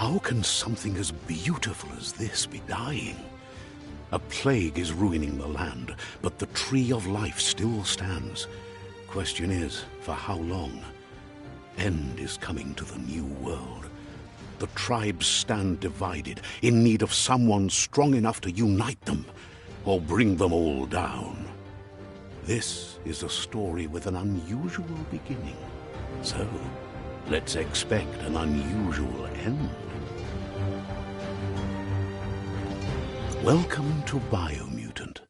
How can something as beautiful as this be dying? A plague is ruining the land, but the tree of life still stands. Question is, for how long? End is coming to the new world. The tribes stand divided, in need of someone strong enough to unite them, or bring them all down. This is a story with an unusual beginning. So, let's expect an unusual end. Welcome to Biomutant.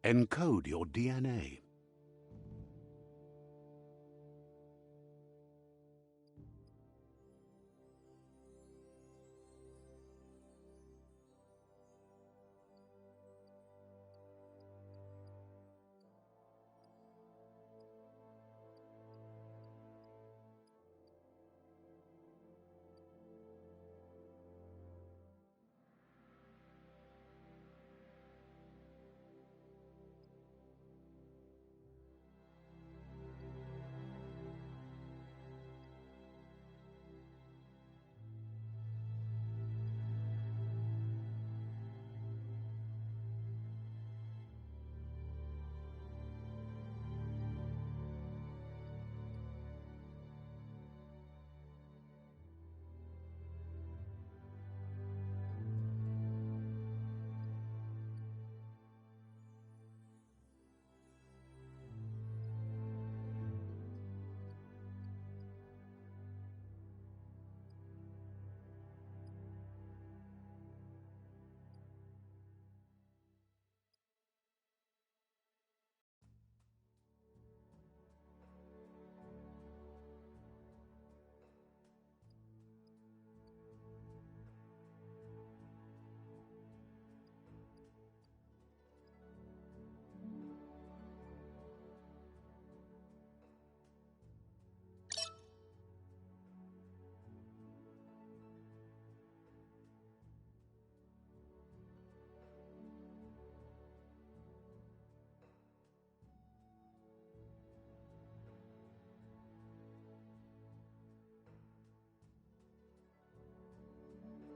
Encode your DNA.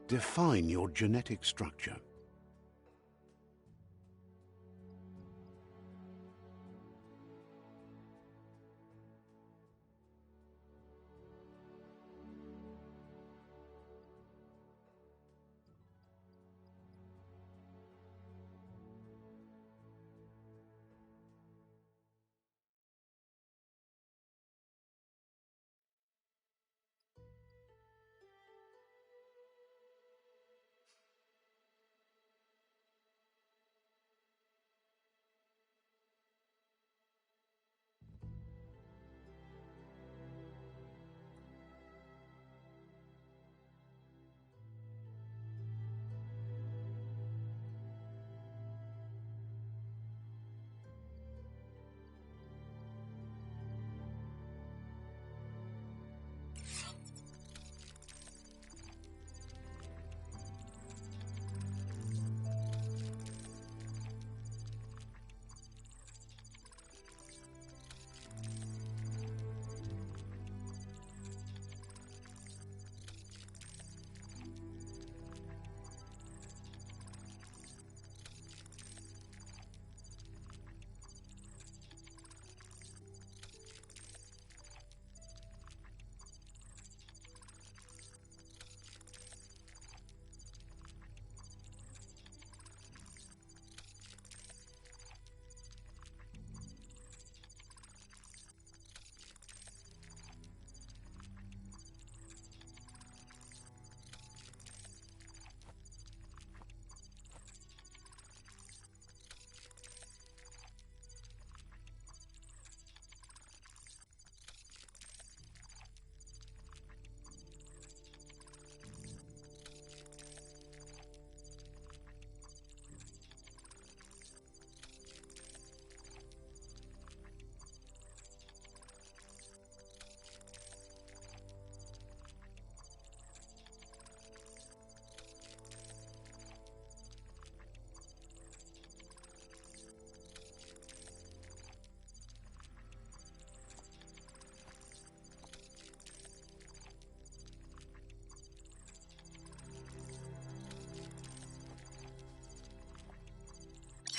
Define your genetic structure.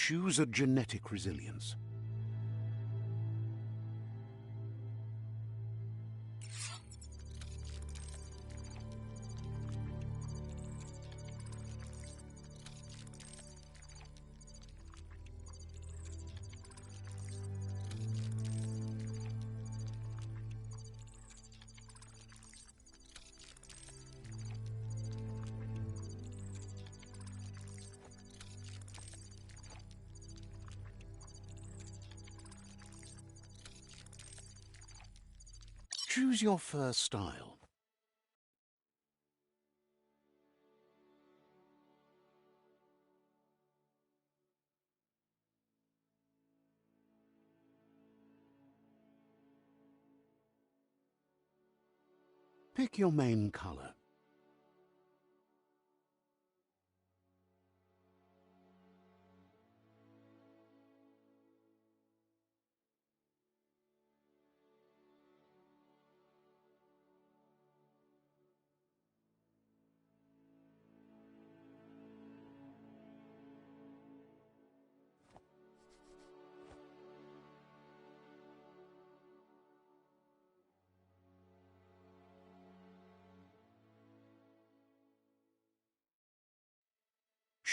Choose a genetic resilience. Choose your fur style. Pick your main color.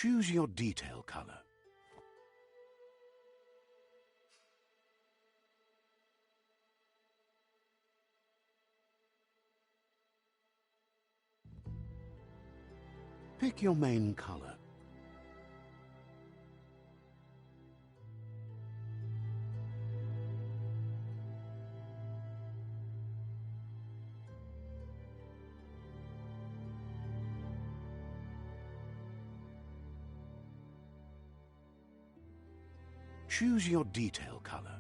Choose your detail color. Pick your main color. Choose your detail color.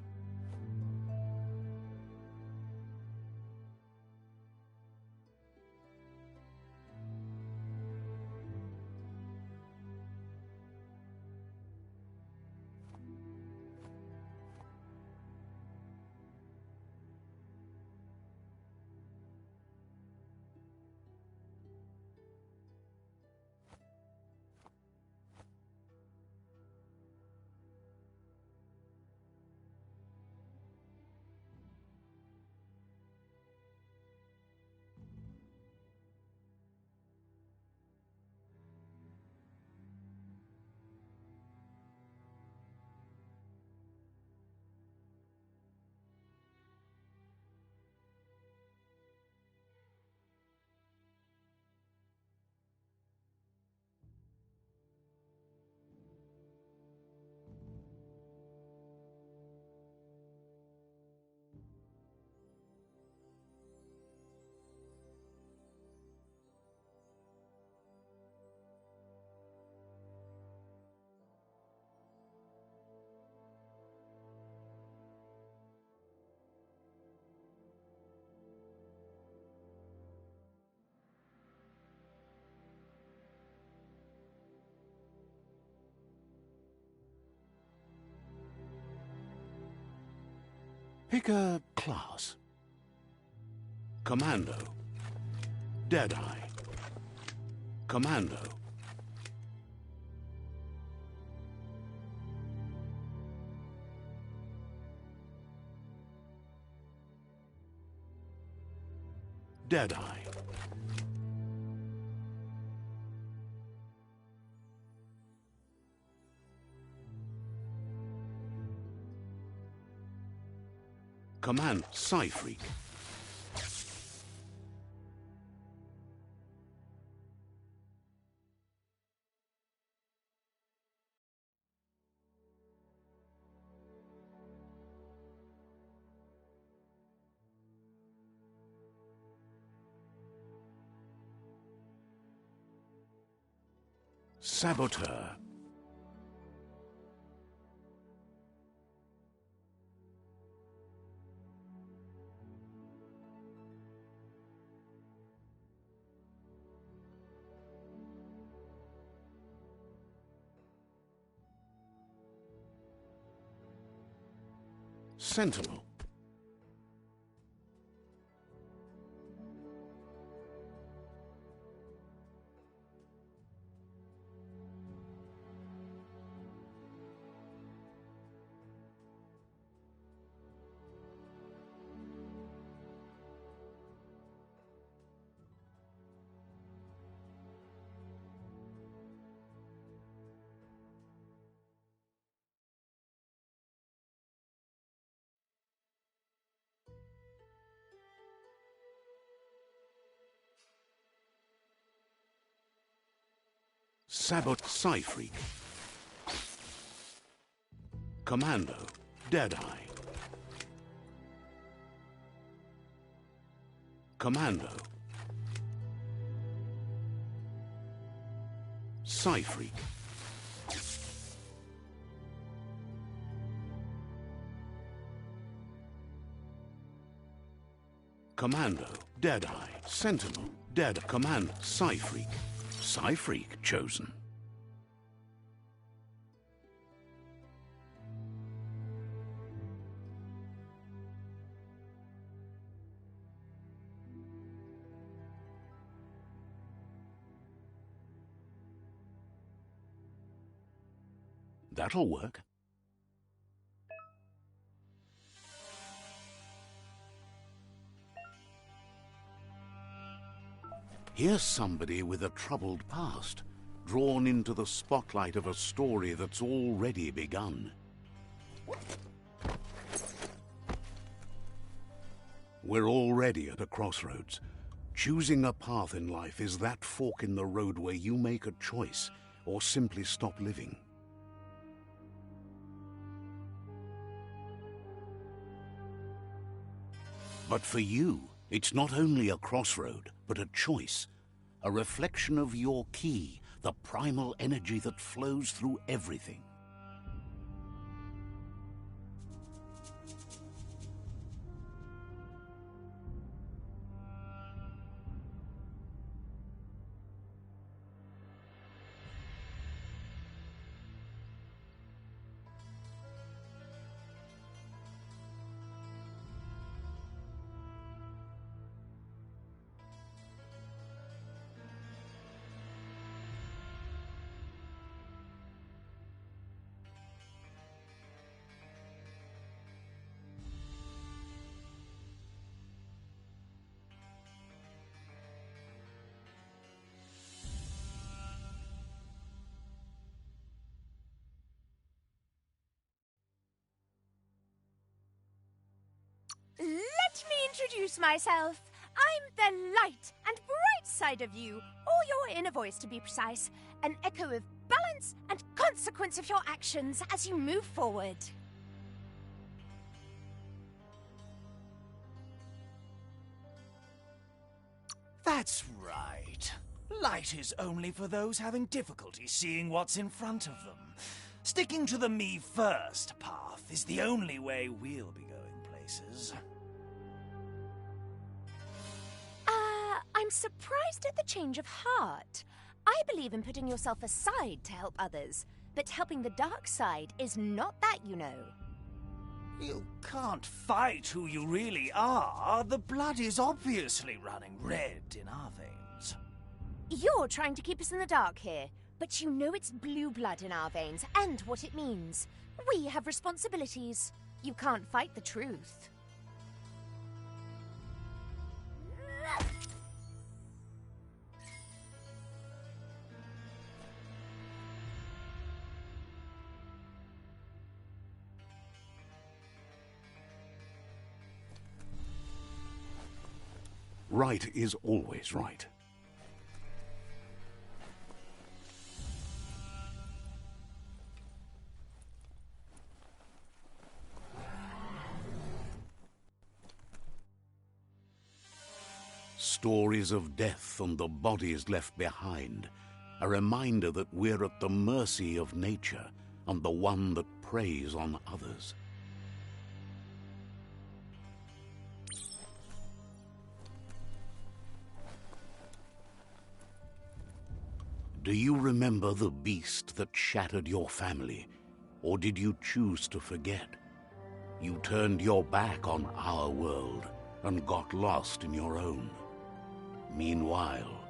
Pick a class. Commando. Deadeye. Commando. Deadeye. Command Psy-Freak. Saboteur. Sentinel. Sabot Psy-Freak. Commando, Deadeye. Commando. Psy-Freak. Commando, Deadeye, Sentinel, Dead, Command, Psy-Freak. Psy-Freak chosen. That'll work. Here's somebody with a troubled past, drawn into the spotlight of a story that's already begun. We're already at a crossroads. Choosing a path in life is that fork in the road where you make a choice or simply stop living. But for you, it's not only a crossroad, but a choice, a reflection of your key, the primal energy that flows through everything. Let me introduce myself. I'm the light and bright side of you, or your inner voice to be precise, an echo of balance and consequence of your actions as you move forward. That's right. Light is only for those having difficulty seeing what's in front of them. Sticking to the me first path is the only way we'll be going places. I'm surprised at the change of heart. I believe in putting yourself aside to help others, but helping the dark side is not that, you know. You can't fight who you really are. The blood is obviously running red in our veins. You're trying to keep us in the dark here, but you know it's blue blood in our veins and what it means. We have responsibilities. You can't fight the truth. Right is always right. Stories of death and the bodies left behind, a reminder that we're at the mercy of nature and the one that preys on others. Do you remember the beast that shattered your family, or did you choose to forget? You turned your back on our world and got lost in your own. Meanwhile,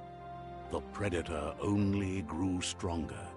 the predator only grew stronger.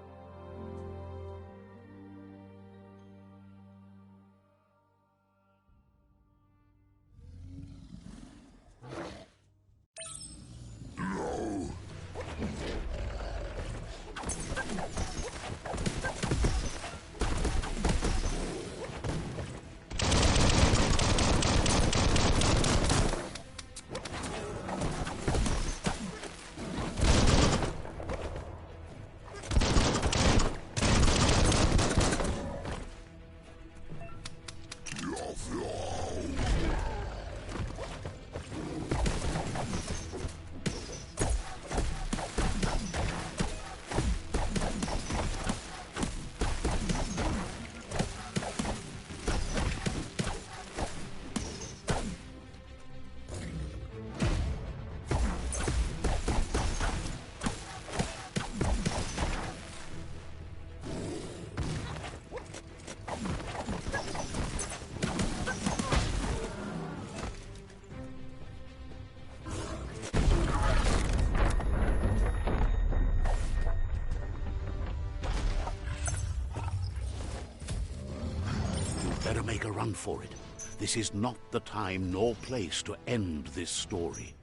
run for it. This is not the time nor place to end this story.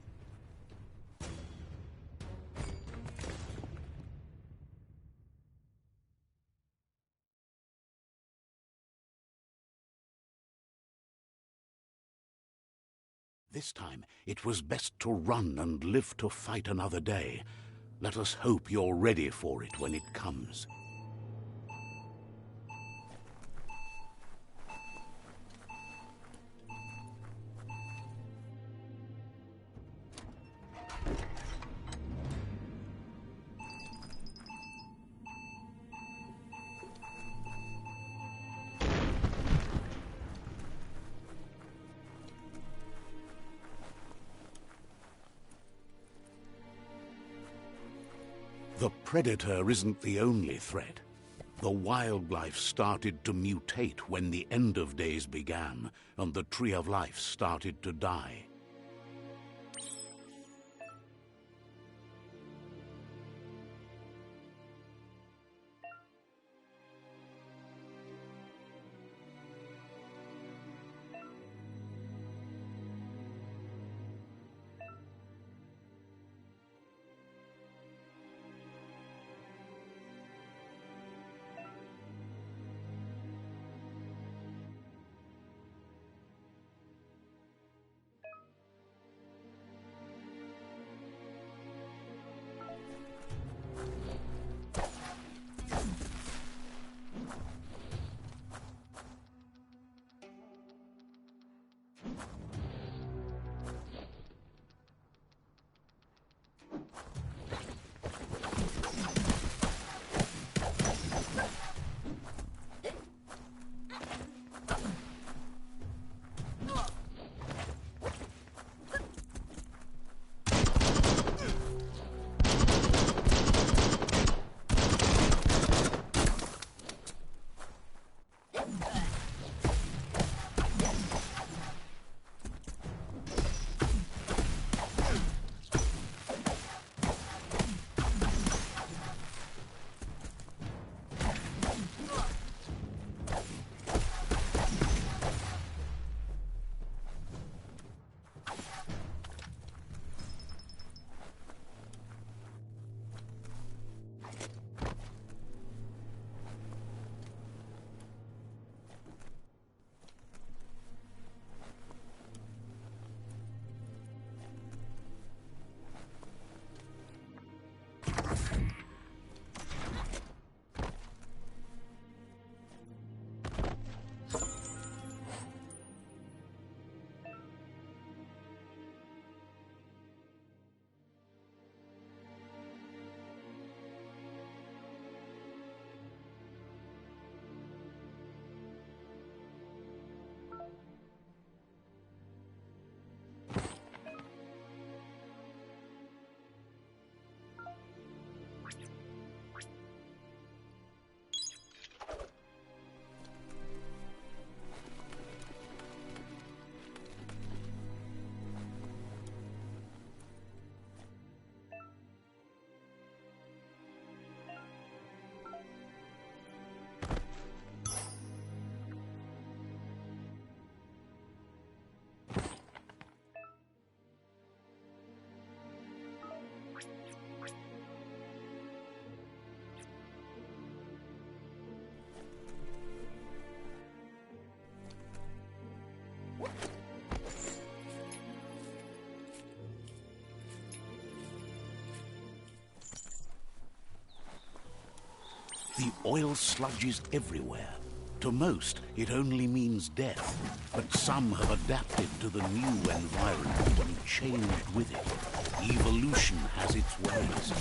This time, it was best to run and live to fight another day. Let us hope you're ready for it when it comes. The predator isn't the only threat. The wildlife started to mutate when the end of days began, and the tree of life started to die. The oil sludge is everywhere. To most, it only means death, but some have adapted to the new environment and changed with it. Evolution has its ways.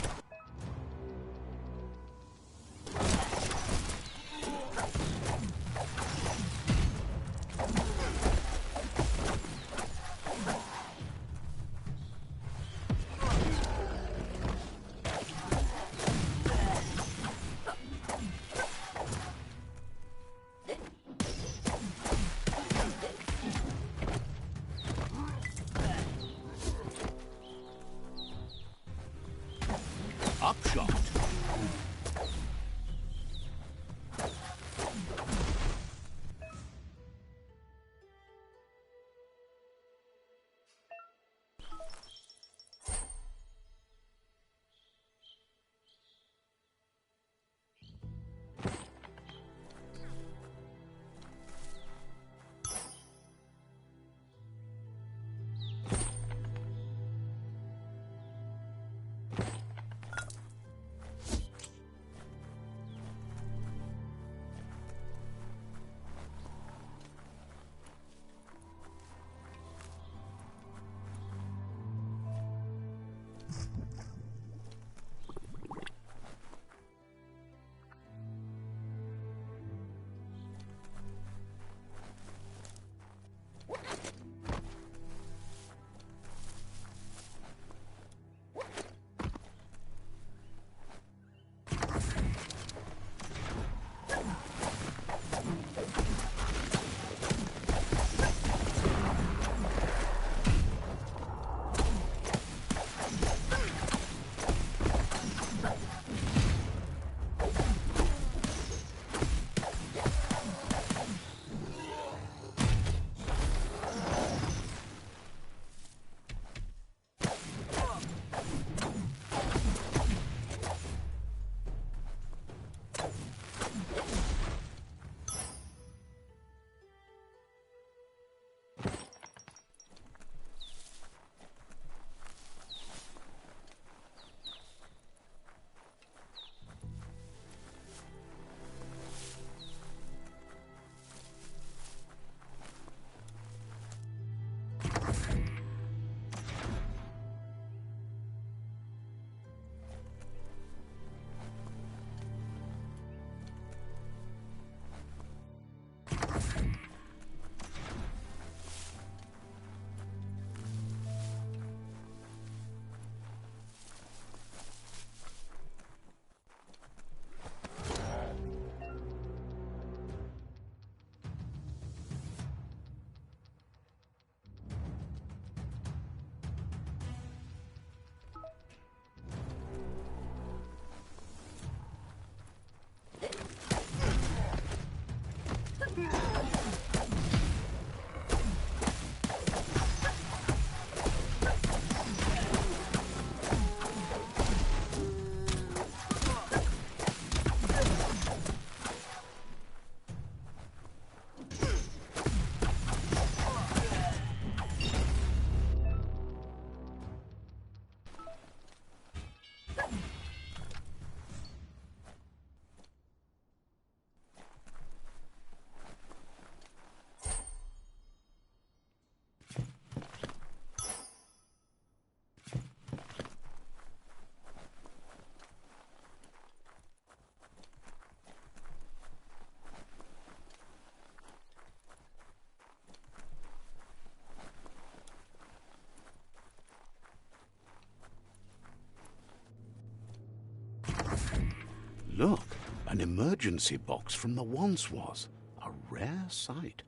emergency box from the once was. A rare sight.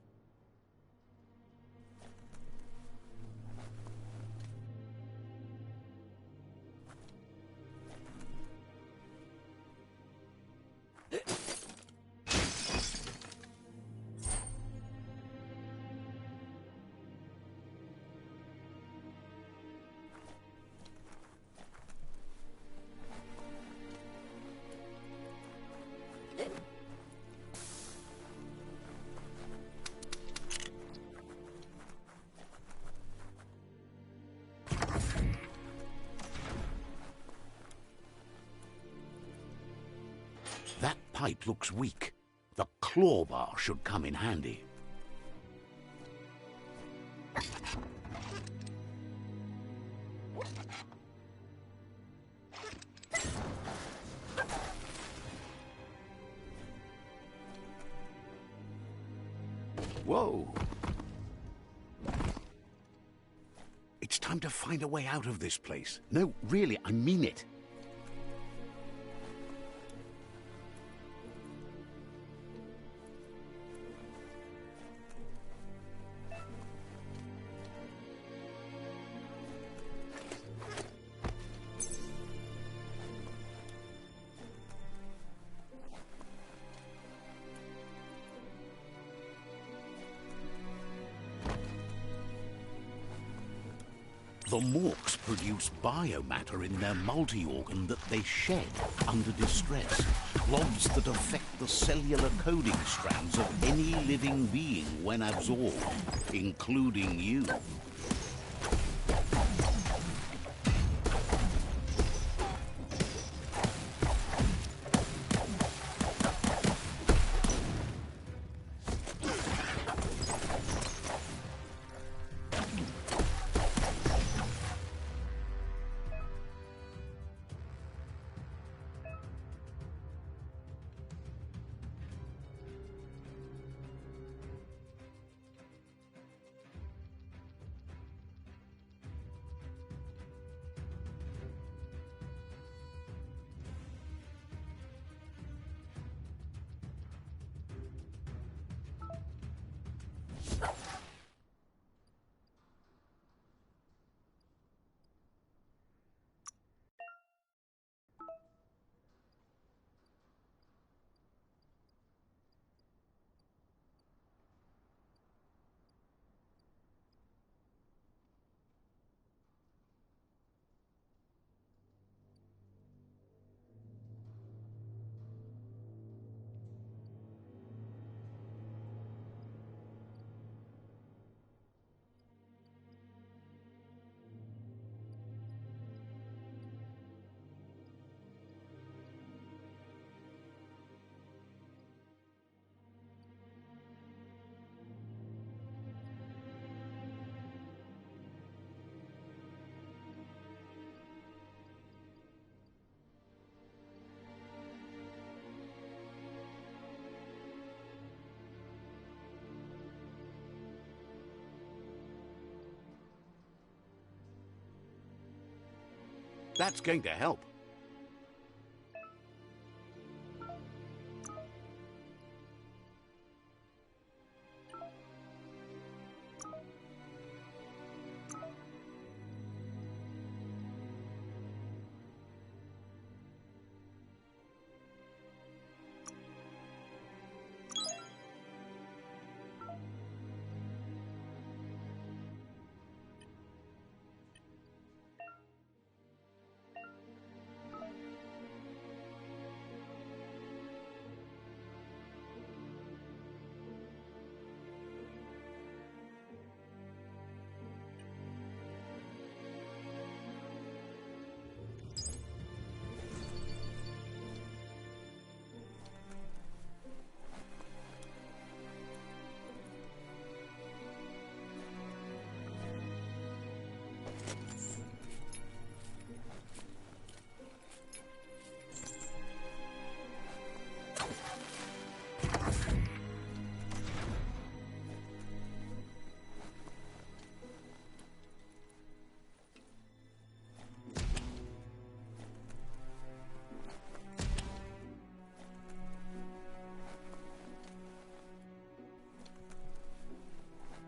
That pipe looks weak. The claw bar should come in handy. Whoa! It's time to find a way out of this place. No, really, I mean it. The Morks produce biomatter in their multi-organ that they shed under distress. Blobs that affect the cellular coding strands of any living being when absorbed, including you. That's going to help.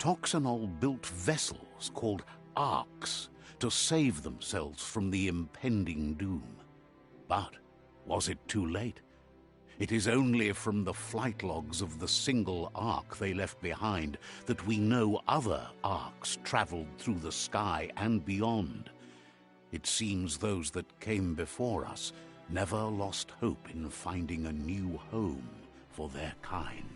Toxanol built vessels called arks to save themselves from the impending doom. But was it too late? It is only from the flight logs of the single ark they left behind that we know other arks traveled through the sky and beyond. It seems those that came before us never lost hope in finding a new home for their kind.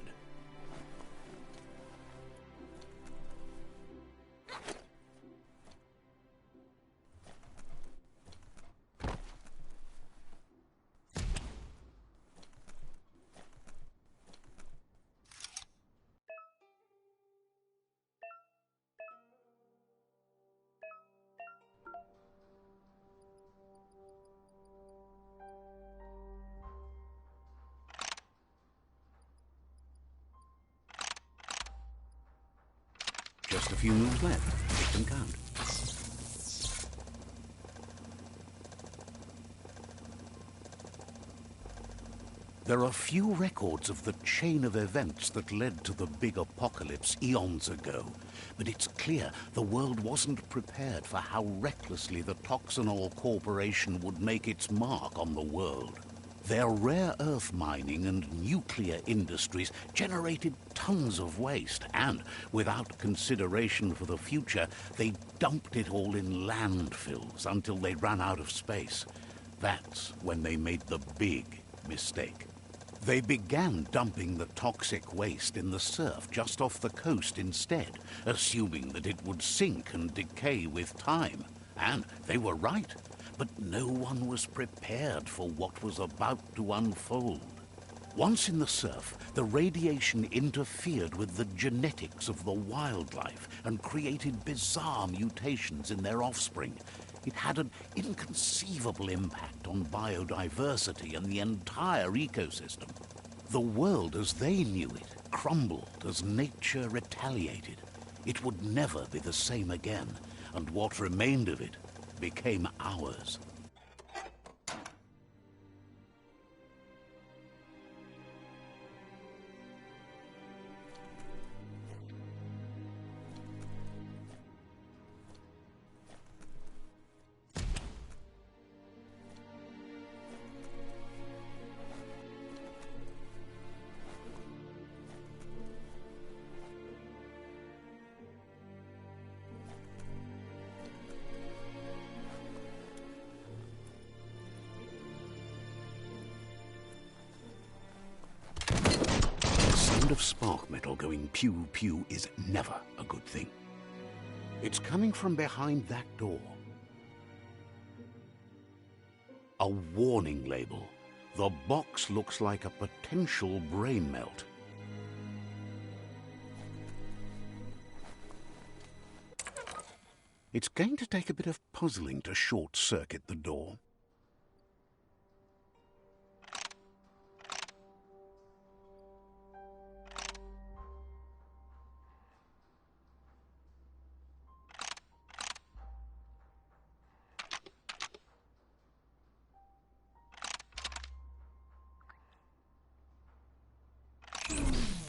Just a few moves left. Make them count. There are few records of the chain of events that led to the big apocalypse eons ago, but it's clear the world wasn't prepared for how recklessly the Toxanol Corporation would make its mark on the world. Their rare earth mining and nuclear industries generated tons of waste, and, without consideration for the future, they dumped it all in landfills until they ran out of space. That's when they made the big mistake. They began dumping the toxic waste in the surf just off the coast instead, assuming that it would sink and decay with time. And they were right. But no one was prepared for what was about to unfold. Once in the surf, the radiation interfered with the genetics of the wildlife and created bizarre mutations in their offspring. It had an inconceivable impact on biodiversity and the entire ecosystem. The world as they knew it crumbled as nature retaliated. It would never be the same again, and what remained of it became ours. Of spark metal going pew-pew is never a good thing. It's coming from behind that door. A warning label. The box looks like a potential brain melt. It's going to take a bit of puzzling to short-circuit the door.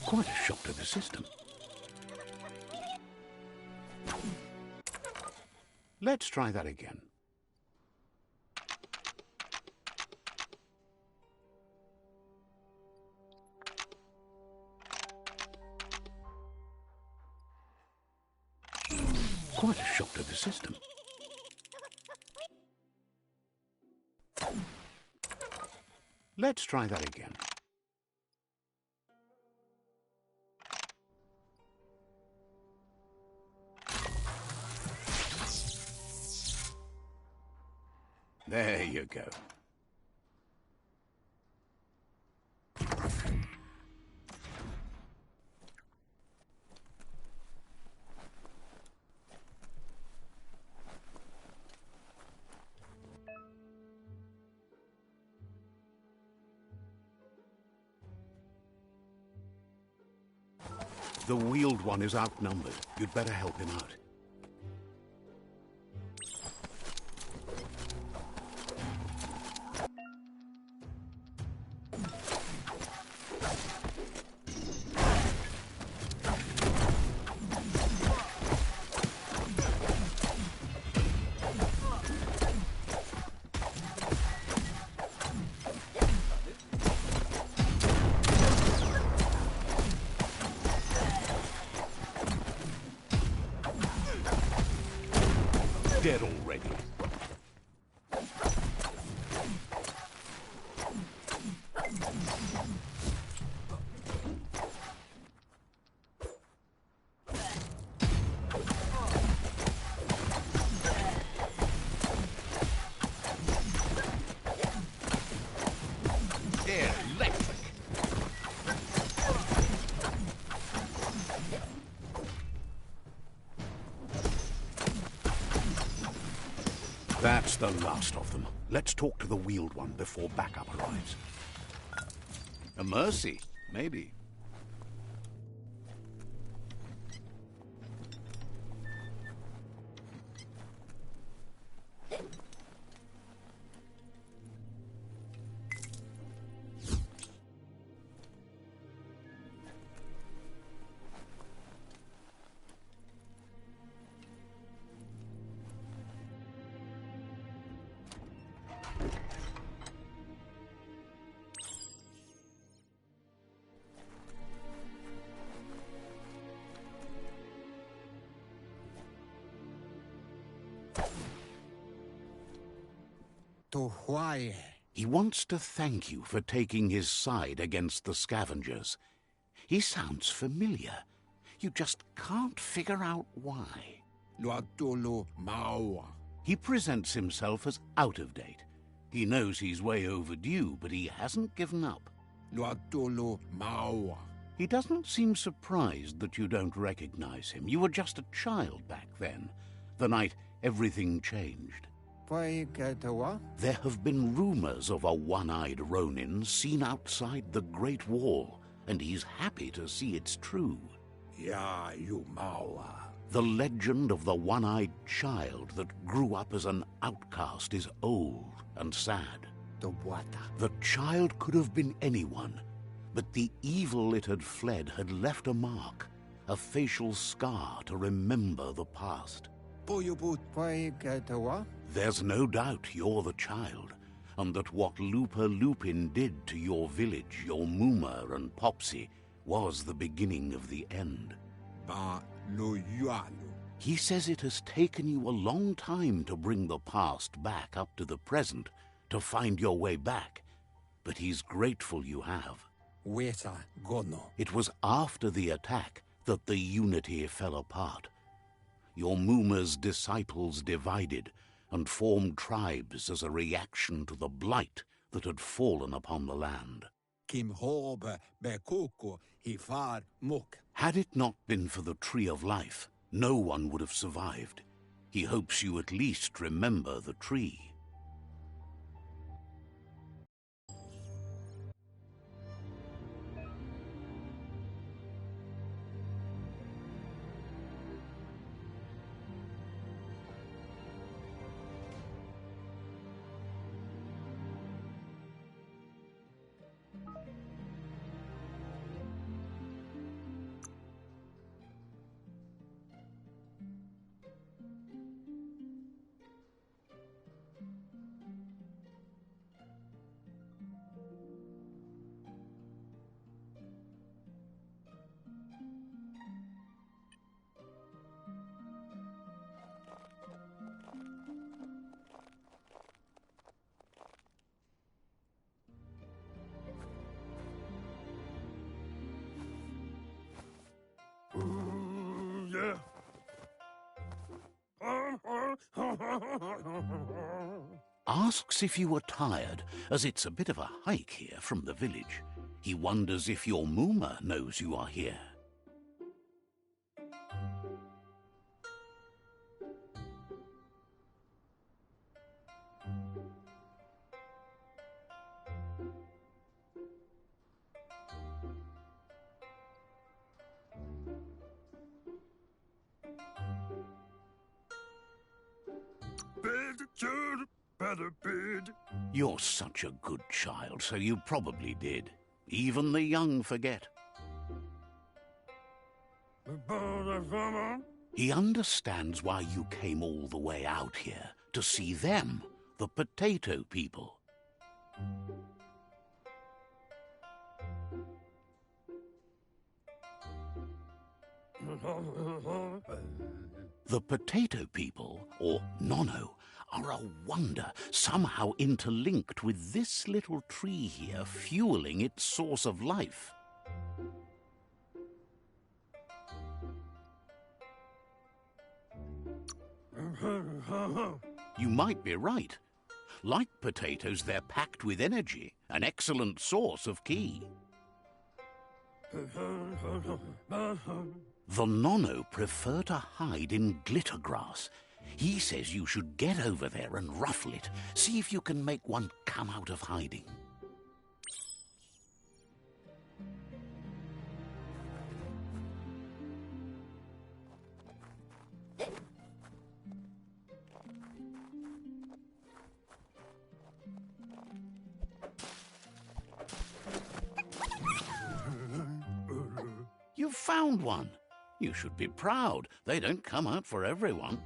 Quite a shock to the system. Let's try that again. Quite a shock to the system. Let's try that again. There you go. The wheeled one is outnumbered. You'd better help him out. dead already. Electric. That's the last of them. Let's talk to the wheeled one before backup arrives. A mercy, maybe. He wants to thank you for taking his side against the scavengers. He sounds familiar. You just can't figure out why. He presents himself as out of date. He knows he's way overdue, but he hasn't given up. He doesn't seem surprised that you don't recognize him. You were just a child back then, the night everything changed. There have been rumors of a one-eyed Ronin seen outside the Great Wall, and he's happy to see it's true. The legend of the one-eyed child that grew up as an outcast is old and sad. The child could have been anyone, but the evil it had fled had left a mark, a facial scar to remember the past. There's no doubt you're the child, and that what Looper Lupin did to your village, your Moomer and Popsy, was the beginning of the end. He says it has taken you a long time to bring the past back up to the present, to find your way back, but he's grateful you have. It was after the attack that the Unity fell apart. Your Moomer's disciples divided and formed tribes as a reaction to the blight that had fallen upon the land. Had it not been for the Tree of Life, no one would have survived. He hopes you at least remember the tree. Asks if you were tired, as it's a bit of a hike here from the village. He wonders if your Moomer knows you are here. You're such a good child, so you probably did. Even the young forget. He understands why you came all the way out here, to see them, the potato people. The potato people or nono, are a wonder, somehow interlinked with this little tree here fueling its source of life. You might be right. Like potatoes, they're packed with energy, an excellent source of ki. The nono prefer to hide in glitter grass. He says you should get over there and ruffle it. See if you can make one come out of hiding. You've found one. You should be proud. They don't come out for everyone.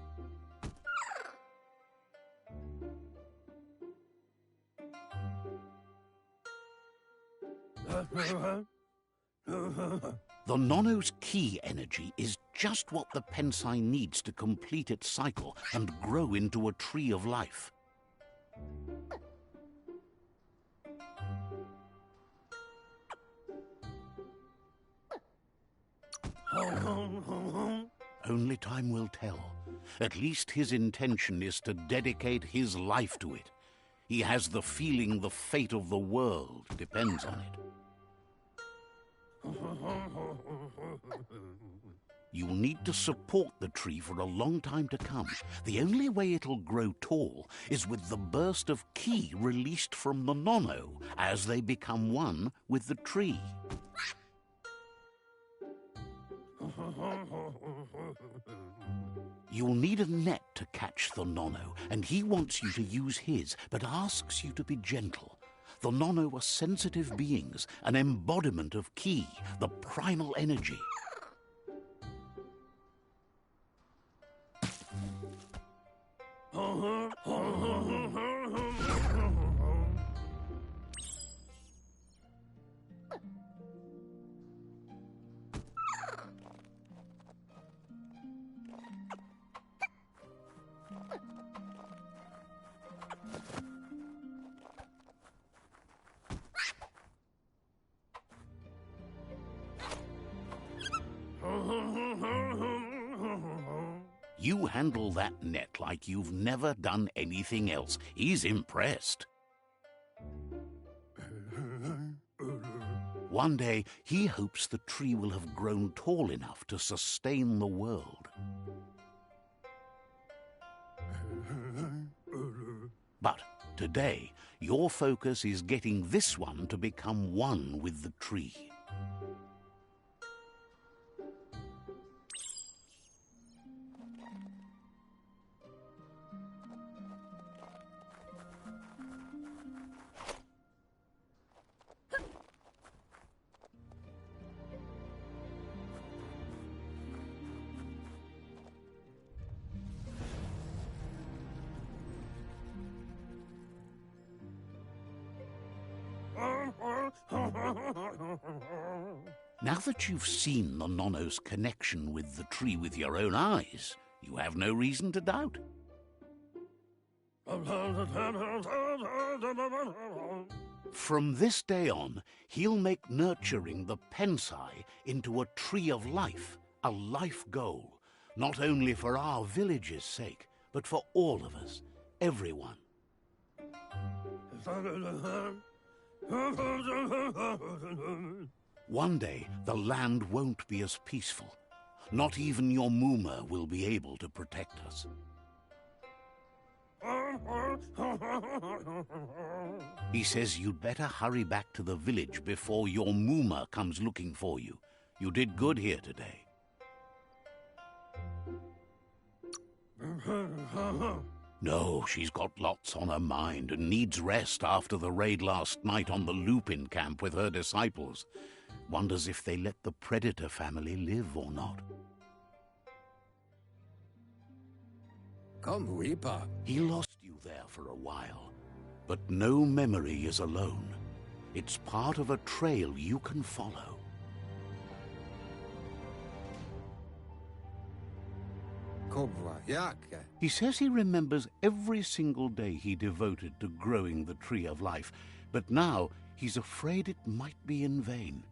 The nono's ki energy is just what the ps5 needs to complete its cycle and grow into a tree of life. Only time will tell. At least his intention is to dedicate his life to it. He has the feeling the fate of the world depends on it. You'll need to support the tree for a long time to come. The only way it'll grow tall is with the burst of ki released from the nono as they become one with the tree. You'll need a net to catch the nono, and he wants you to use his, but asks you to be gentle. The nono are sensitive beings, an embodiment of ki, the primal energy. You handle that net like you've never done anything else. He's impressed. One day, he hopes the tree will have grown tall enough to sustain the world. But today, your focus is getting this one to become one with the tree. Now that you've seen the nono's connection with the tree with your own eyes, you have no reason to doubt. From this day on, he'll make nurturing the ps5 into a tree of life, a life goal, not only for our village's sake, but for all of us, everyone. One day, the land won't be as peaceful. Not even your Muma will be able to protect us. He says you'd better hurry back to the village before your Muma comes looking for you. You did good here today. No, she's got lots on her mind and needs rest after the raid last night on the Lupin camp with her disciples. Wonders if they let the Predator family live or not. Come, Weeper. He lost you there for a while, but no memory is alone. It's part of a trail you can follow. He says he remembers every single day he devoted to growing the Tree of Life, but now he's afraid it might be in vain.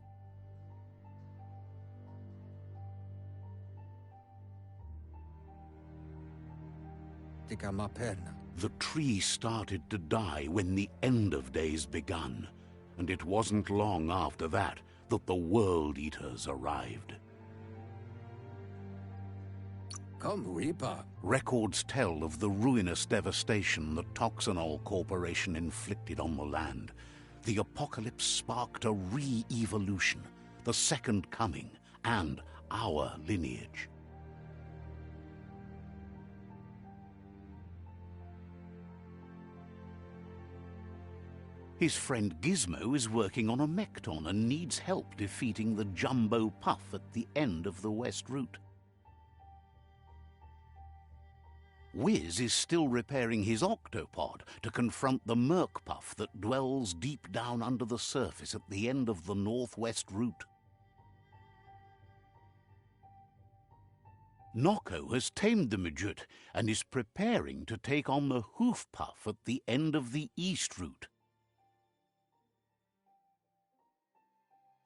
The tree started to die when the end of days begun, and it wasn't long after that that the World Eaters arrived. Records tell of the ruinous devastation the Toxanol Corporation inflicted on the land. The apocalypse sparked a re-evolution, the Second Coming, and our lineage. His friend Gizmo is working on a Mekton and needs help defeating the Jumbo Puff at the end of the West Route. Wiz is still repairing his octopod to confront the Merc Puff that dwells deep down under the surface at the end of the Northwest Route. Nocco has tamed the Midget and is preparing to take on the Hoof Puff at the end of the East Route.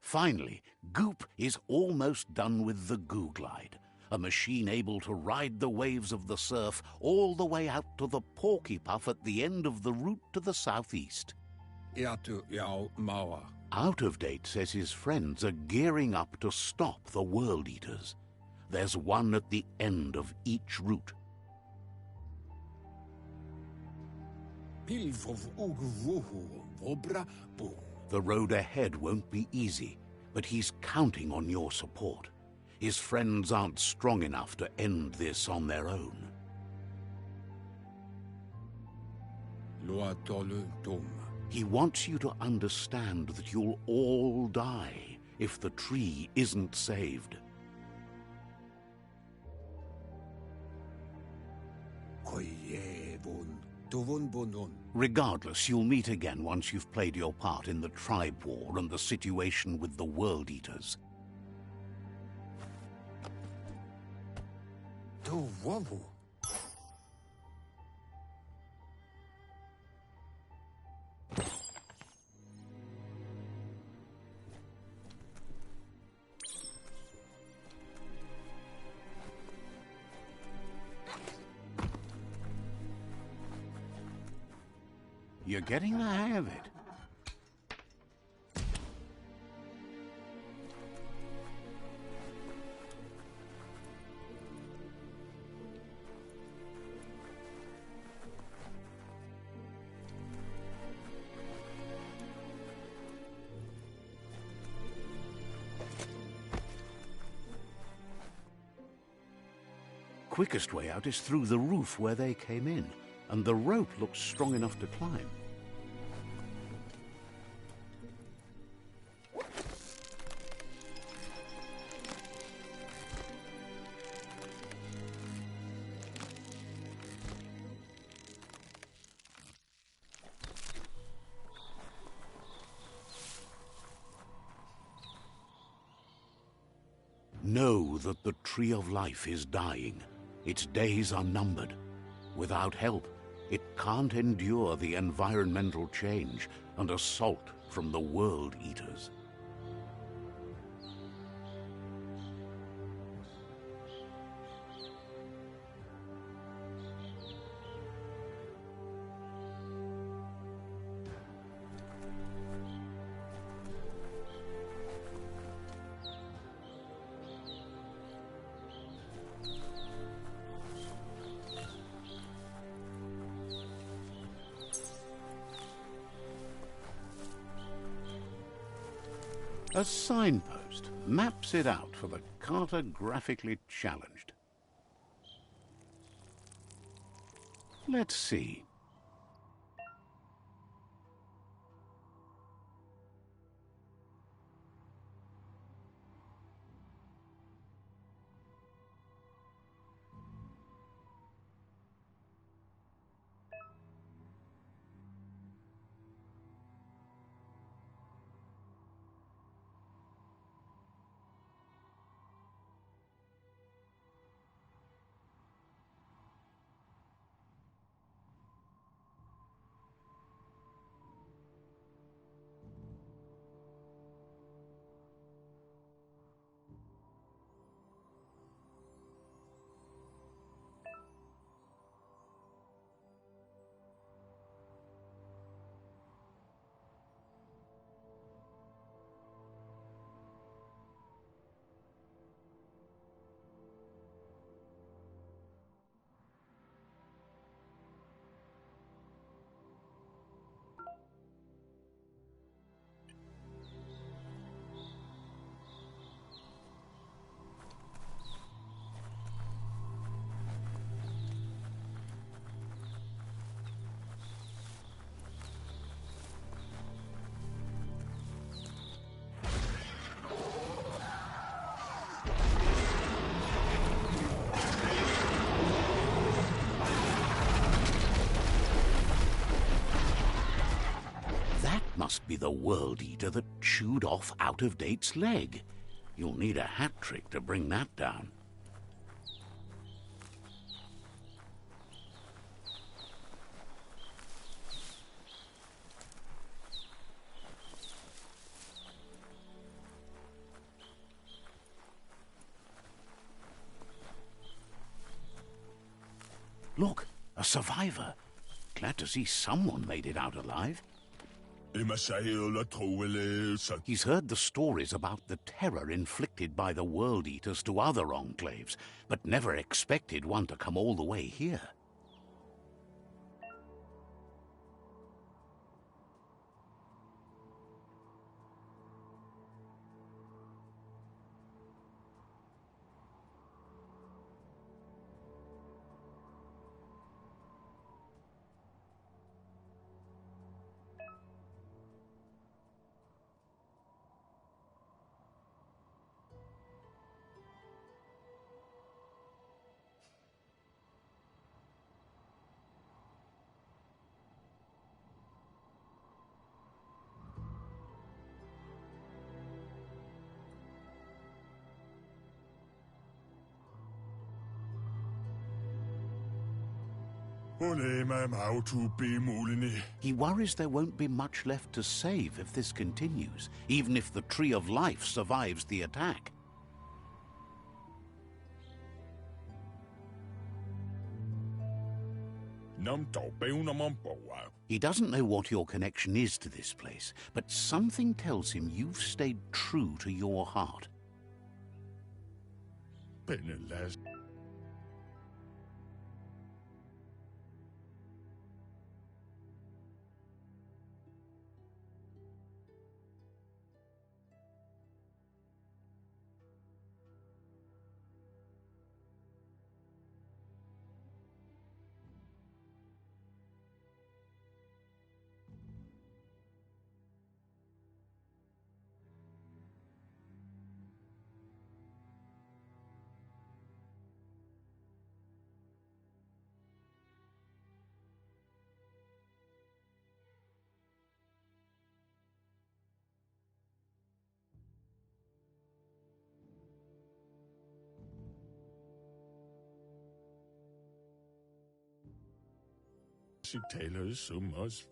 Finally, Goop is almost done with the Googlide, a machine able to ride the waves of the surf all the way out to the Porky Puff at the end of the route to the southeast. Out of Date says his friends are gearing up to stop the World Eaters. There's one at the end of each route. The road ahead won't be easy, but he's counting on your support. His friends aren't strong enough to end this on their own. He wants you to understand that you'll all die if the tree isn't saved. Regardless, you'll meet again once you've played your part in the tribe war and the situation with the World Eaters. You're getting the hang of it. Quickest way out is through the roof where they came in, and the rope looks strong enough to climb. Know that the Tree of Life is dying. Its days are numbered. Without help, it can't endure the environmental change and assault from the World Eaters. A signpost maps it out for the cartographically challenged. Let's see. Must be the World Eater that chewed off Out-of-Date's leg. You'll need a hat trick to bring that down. Look, a survivor. Glad to see someone made it out alive. He's heard the stories about the terror inflicted by the World Eaters to other enclaves, but never expected one to come all the way here. He worries there won't be much left to save if this continues, even if the Tree of Life survives the attack. He doesn't know what your connection is to this place, but something tells him you've stayed true to your heart.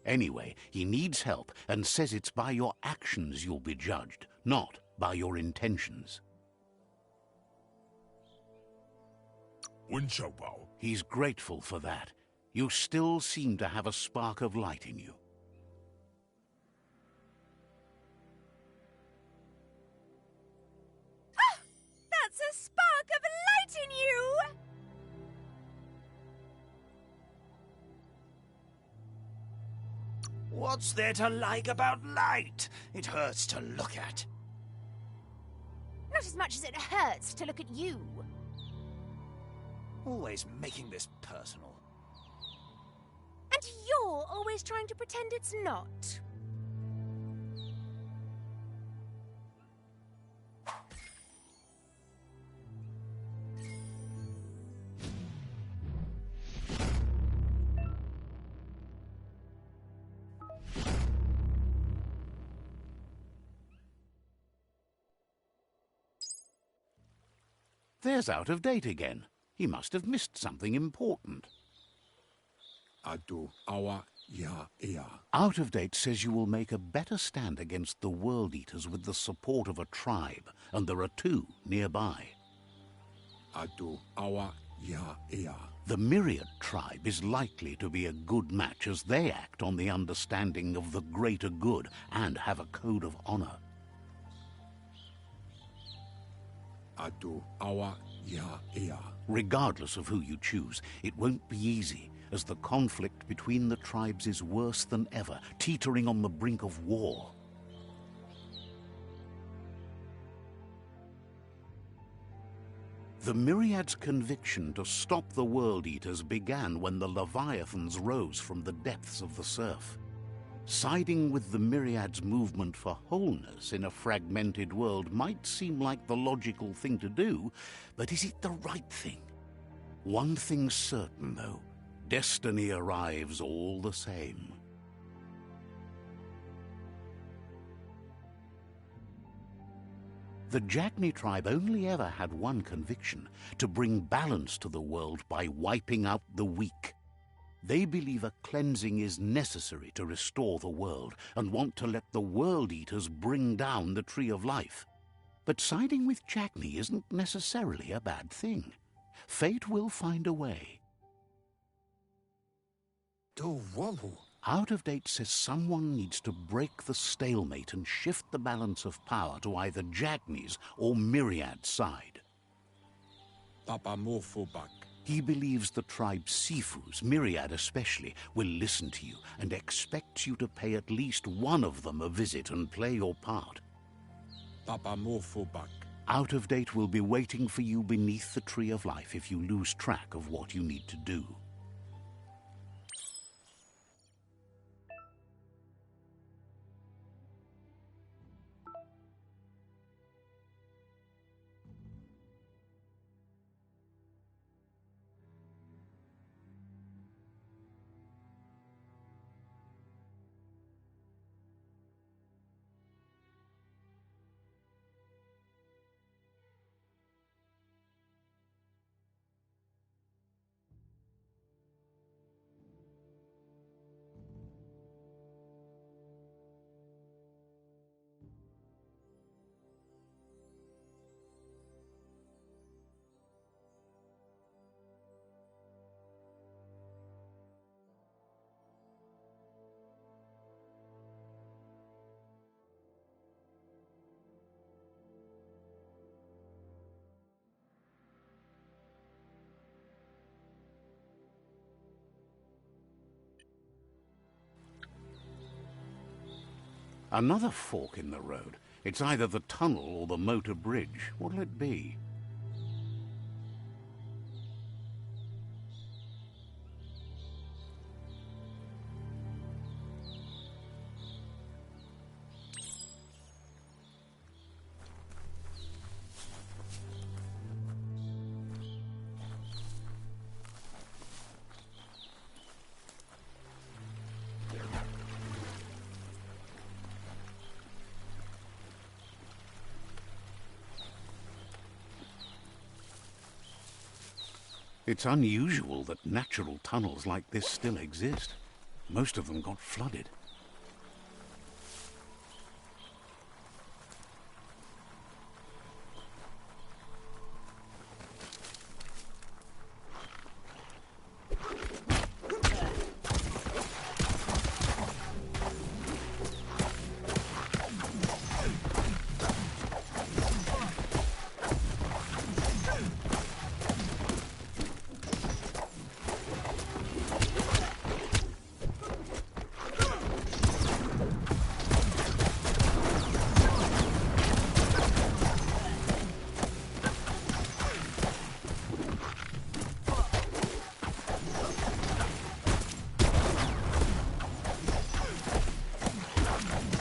Anyway, he needs help and says it's by your actions you'll be judged, not by your intentions. He's grateful for that. You still seem to have a spark of light in you. Ah! That's a spark of light in you! What's there to like about light? It hurts to look at. Not as much as it hurts to look at you. Always making this personal. And you're always trying to pretend it's not. There's Out-of-Date again. He must have missed something important. Out-of-Date says you will make a better stand against the World Eaters with the support of a tribe, and there are two nearby. The Myriad tribe is likely to be a good match as they act on the understanding of the greater good and have a code of honor. Regardless of who you choose, it won't be easy, as the conflict between the tribes is worse than ever, teetering on the brink of war. The Myriad's conviction to stop the World Eaters began when the Leviathans rose from the depths of the surf. Siding with the Myriad's movement for wholeness in a fragmented world might seem like the logical thing to do, but is it the right thing? One thing's certain, though. Destiny arrives all the same. The Jagni tribe only ever had one conviction: to bring balance to the world by wiping out the weak. They believe a cleansing is necessary to restore the world, and want to let the World Eaters bring down the Tree of Life. But siding with Jagni isn't necessarily a bad thing. Fate will find a way. Out of Date says someone needs to break the stalemate and shift the balance of power to either Jagni's or Myriad's side. He believes the tribe's Sifus, Myriad especially, will listen to you and expects you to pay at least one of them a visit and play your part. Out of Date will be waiting for you beneath the Tree of Life if you lose track of what you need to do. Another fork in the road. It's either the tunnel or the motor bridge. What'll it be? It's unusual that natural tunnels like this still exist. Most of them got flooded.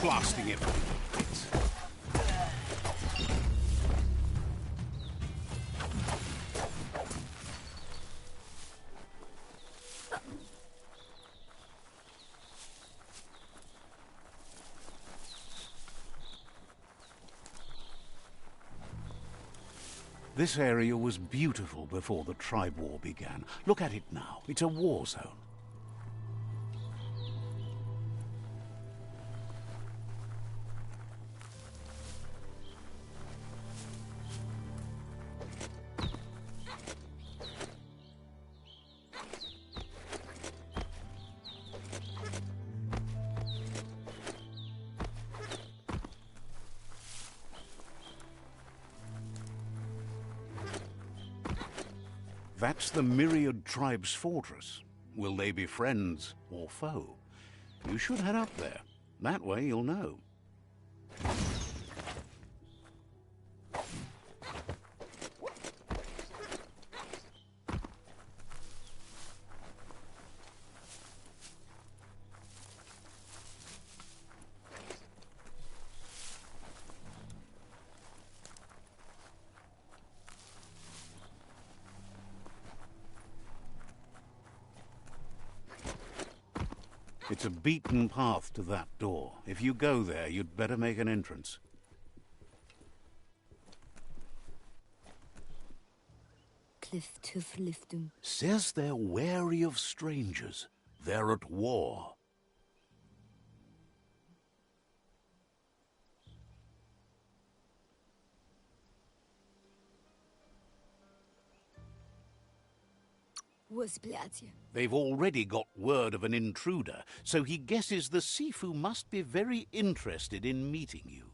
Blasting it. This area was beautiful before the tribe war began. Look at it now. It's a war zone. That's the Myriad tribe's fortress. Will they be friends or foe? You should head up there. That way you'll know. It's a beaten path to that door. If you go there, you'd better make an entrance. Says they're wary of strangers. They're at war. They've already got word of an intruder, so he guesses the Sifu must be very interested in meeting you.